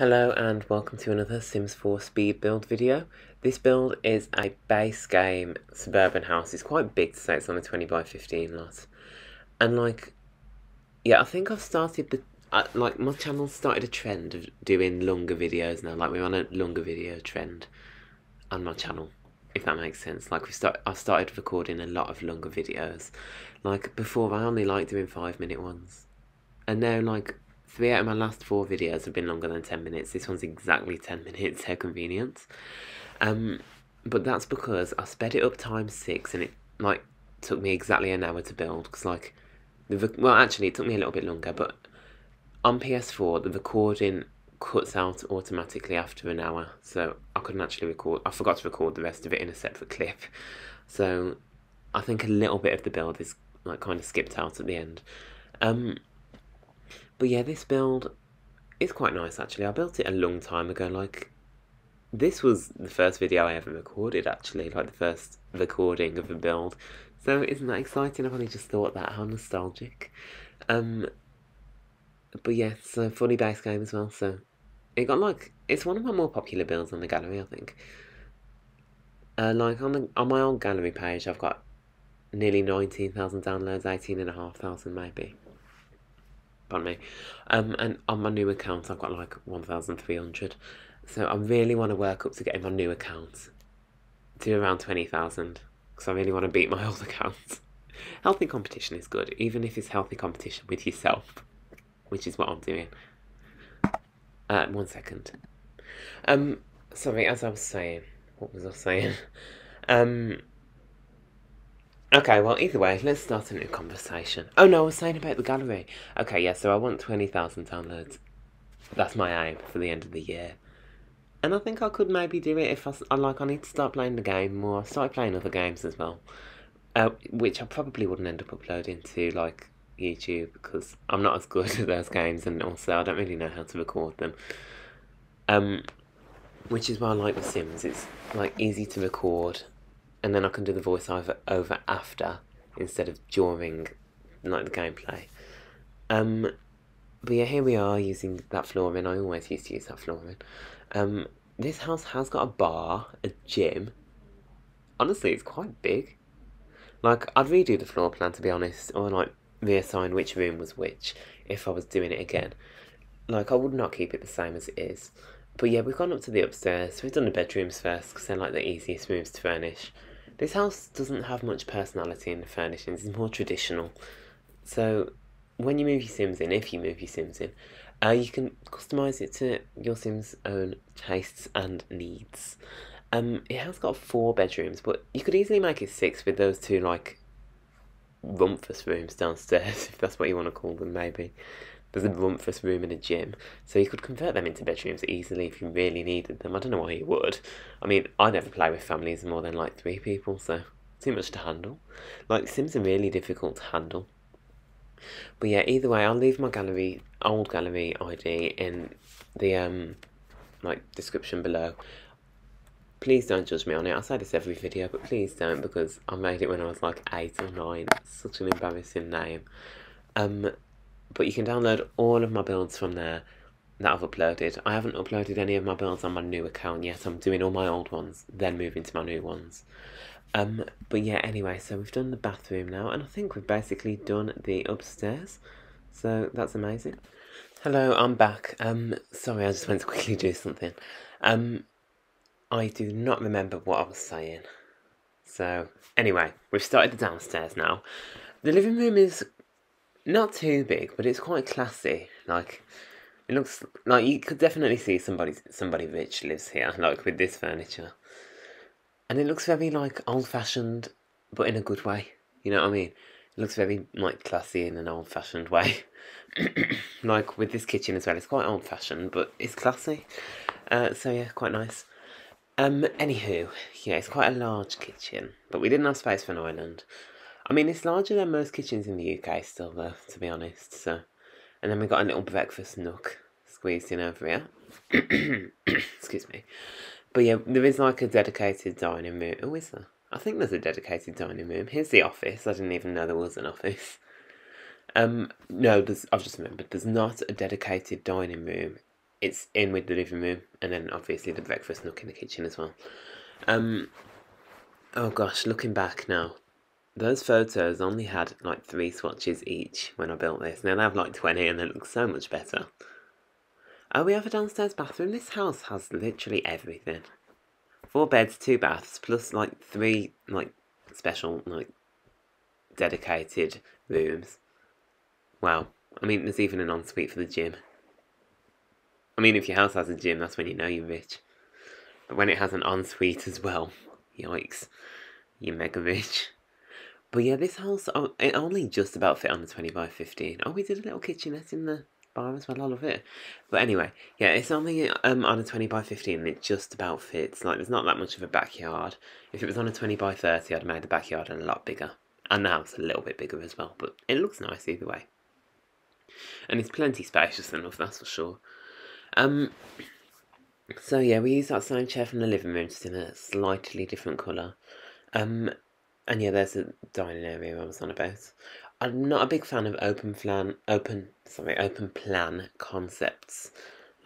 Hello and welcome to another Sims 4 speed build video. This build is a base game suburban house. It's quite big to say it's on a 20 by 15 lot. And I think I've started the, my channel's started a trend of doing longer videos now. Like we're on a longer video trend on my channel, if that makes sense. Like I've started recording a lot of longer videos. Like before I only liked doing 5-minute ones. And now 3 out of my last 4 videos have been longer than 10 minutes. This one's exactly 10 minutes, how convenient. But that's because I sped it up times 6 and it took me exactly an hour to build. Because actually it took me a little bit longer, but on PS4 the recording cuts out automatically after an hour. So I couldn't actually record, I forgot to record the rest of it in a separate clip. So I think a little bit of the build is kind of skipped out at the end. But yeah, this build is quite nice actually. I built it a long time ago. This was the first video I ever recorded actually, the first recording of a build. So isn't that exciting? I've only just thought that, how nostalgic. But yeah, it's a fully base game as well, so it got it's one of my more popular builds on the gallery, I think. On my old gallery page I've got nearly 19,000 downloads, 18,500 maybe. Pardon me. And on my new account I've got 1,300. So I really want to work up to getting my new account to around 20,000 because I really want to beat my old account. Healthy competition is good, even if it's healthy competition with yourself, which is what I'm doing. 1 second. Sorry, as I was saying, what was I saying? Okay, well, either way, let's start a new conversation. Oh no, I was saying about the gallery. Okay, yeah, so I want 20,000 downloads. That's my aim for the end of the year. And I think I could maybe do it if I need to start playing the game more. I started playing other games as well. Which I probably wouldn't end up uploading to, YouTube, because I'm not as good at those games, and also I don't really know how to record them. Which is why I like The Sims. It's, easy to record. And then I can do the voiceover over after instead of during the gameplay. But yeah, here we are using that flooring. I always used to use that flooring. This house has got a bar, a gym. Honestly, it's quite big. I'd redo the floor plan, to be honest, or reassign which room was which if I was doing it again. I would not keep it the same as it is. But yeah, we've gone up to the upstairs. We've done the bedrooms first because they're the easiest rooms to furnish. This house doesn't have much personality in the furnishings, it's more traditional. So when you move your Sims in, if you move your Sims in, you can customise it to your Sims' own tastes and needs. It has got 4 bedrooms, but you could easily make it 6 with those 2 rumpus rooms downstairs, if that's what you want to call them, maybe. There's a rumpus room and a gym, so you could convert them into bedrooms easily if you really needed them. I don't know why you would. I mean, I never play with families of more than 3 people, so too much to handle. Sims are really difficult to handle. But yeah, either way, I'll leave my old gallery ID in the description below. Please don't judge me on it. I say this every video, but please don't, because I made it when I was 8 or 9. It's such an embarrassing name. But you can download all of my builds from there that I've uploaded. I haven't uploaded any of my builds on my new account yet. I'm doing all my old ones, then moving to my new ones. But yeah, anyway, so we've done the bathroom now, and I think we've basically done the upstairs. So that's amazing. Hello, I'm back. Sorry, I just went to quickly do something. I do not remember what I was saying. So, anyway, we've started the downstairs now. The living room is not too big, but it's quite classy. It looks you could definitely see somebody rich lives here, with this furniture. And it looks very old-fashioned, but in a good way. You know what I mean? It looks very classy in an old-fashioned way. With this kitchen as well, it's quite old-fashioned, but it's classy. So yeah, quite nice. Anywho, yeah, it's quite a large kitchen, but we didn't have space for an island. I mean, it's larger than most kitchens in the UK still, though, to be honest, so... And then we got a little breakfast nook squeezed in over here. Excuse me. But yeah, there is a dedicated dining room. Oh, is there? I think there's a dedicated dining room. Here's the office. I didn't even know there was an office. No, I've just remembered, there's not a dedicated dining room it's in with the living room, and then obviously the breakfast nook in the kitchen as well. Oh gosh, looking back now, those photos only had like 3 swatches each when I built this. Now they have like 20 and they look so much better. Oh, we have a downstairs bathroom. This house has literally everything. 4 beds, 2 baths, plus like 3 like special like dedicated rooms. Wow. I mean, there's even an ensuite for the gym. I mean, if your house has a gym, that's when you know you're rich. But when it has an ensuite as well, yikes, you're mega rich. But yeah, this house, it only just about fit on the 20 by 15. Oh, we did a little kitchenette in the bar as well, I love it. But anyway, yeah, it's only on a 20 by 15 and it just about fits. Like, there's not that much of a backyard. If it was on a 20 by 30, I'd have made the backyard a lot bigger. And the house a little bit bigger as well, but it looks nice either way. And it's plenty spacious enough, that's for sure. So yeah, we use that same chair from the living room, just in a slightly different colour. And yeah, there's a dining area I was on about. I'm not a big fan of open plan concepts,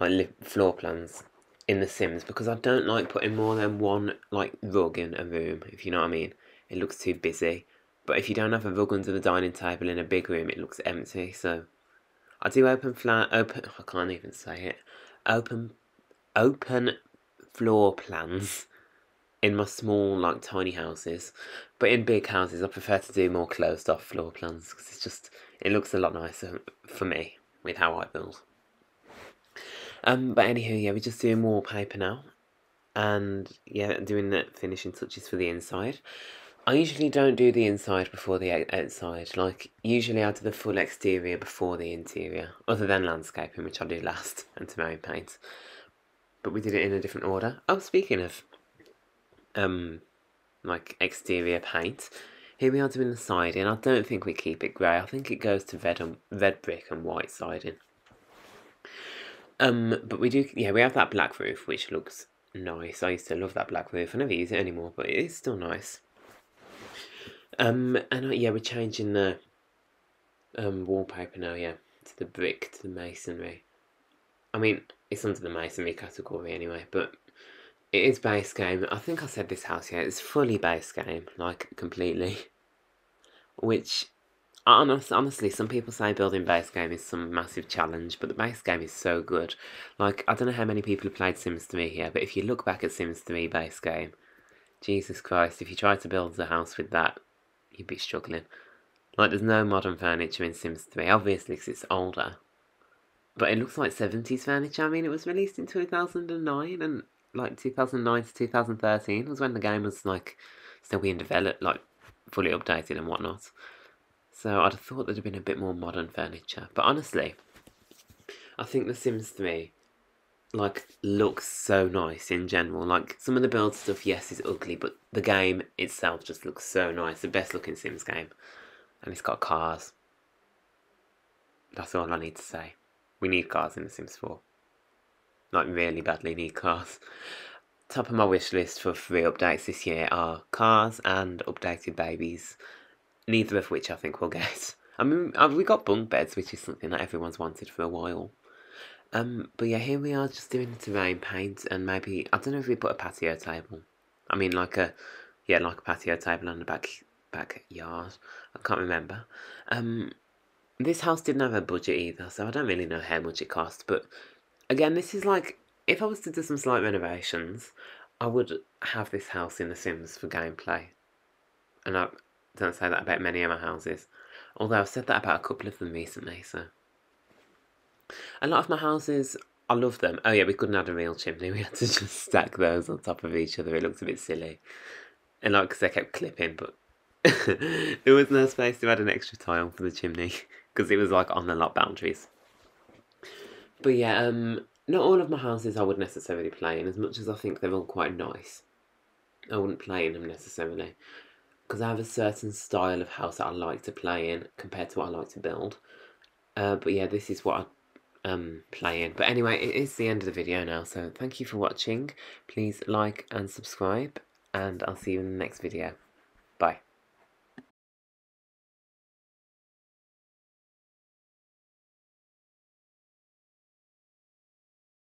like floor plans in The Sims, because I don't like putting more than one like rug in a room, if you know what I mean. It looks too busy. But if you don't have a rug under the dining table in a big room, it looks empty. So I do I can't even say it. Open floor plans in my small, like, tiny houses. But in big houses, I prefer to do more closed off floor plans, because it looks a lot nicer for me with how I build. But anywho, yeah, we're just doing wallpaper now. And yeah, doing the finishing touches for the inside. I usually don't do the inside before the outside. Like, usually I do the full exterior before the interior, other than landscaping, which I do last, and to marine paint. But we did it in a different order. Oh, speaking of, like, exterior paint, here we are doing the siding. I don't think we keep it grey. I think it goes to red brick and white siding. But we do, yeah, we have that black roof, which looks nice. I used to love that black roof. I never use it anymore, but it is still nice. And yeah, we're changing the wallpaper now, yeah, to the brick, to the masonry. I mean, it's under the masonry category anyway, but it is base game. I think I said this house, yeah, it's fully base game, like, completely. Which, honestly, some people say building base game is some massive challenge, but the base game is so good. Like, I don't know how many people have played Sims 3 here, but if you look back at Sims 3 base game, Jesus Christ, if you try to build a house with that, you'd be struggling. Like, there's no modern furniture in Sims 3, obviously, because it's older. But it looks like 70s furniture. I mean, it was released in 2009, and, like, 2009 to 2013 was when the game was, like, still being developed, like, fully updated and whatnot. So I'd have thought there'd have been a bit more modern furniture. But honestly, I think The Sims 3, like, looks so nice in general. Like, some of the build stuff, yes, is ugly, but the game itself just looks so nice. The best looking Sims game. And it's got cars. That's all I need to say. We need cars in The Sims 4. Like, really badly need cars. Top of my wish list for 3 updates this year are cars and updated babies. Neither of which I think we'll get. I mean, we got bunk beds, which is something that everyone's wanted for a while. But yeah, here we are just doing the terrain paint, and maybe, I don't know if we put a patio table. I mean, like a patio table on the backyard. I can't remember. This house didn't have a budget either, so I don't really know how much it cost. But again, this is like, if I was to do some slight renovations, I would have this house in The Sims for gameplay. And I don't say that about many of my houses. Although I've said that about a couple of them recently, so. A lot of my houses, I love them. Oh yeah, we couldn't add a real chimney. We had to just stack those on top of each other. It looked a bit silly. And like, because they kept clipping, but there was no space to add an extra tile for the chimney. Because it was like on the lot boundaries. But yeah, not all of my houses I would necessarily play in, as much as I think they're all quite nice. I wouldn't play in them necessarily. Because I have a certain style of house that I like to play in compared to what I like to build. But yeah, this is what I play in. But anyway, it is the end of the video now, so thank you for watching. Please like and subscribe, and I'll see you in the next video. Bye.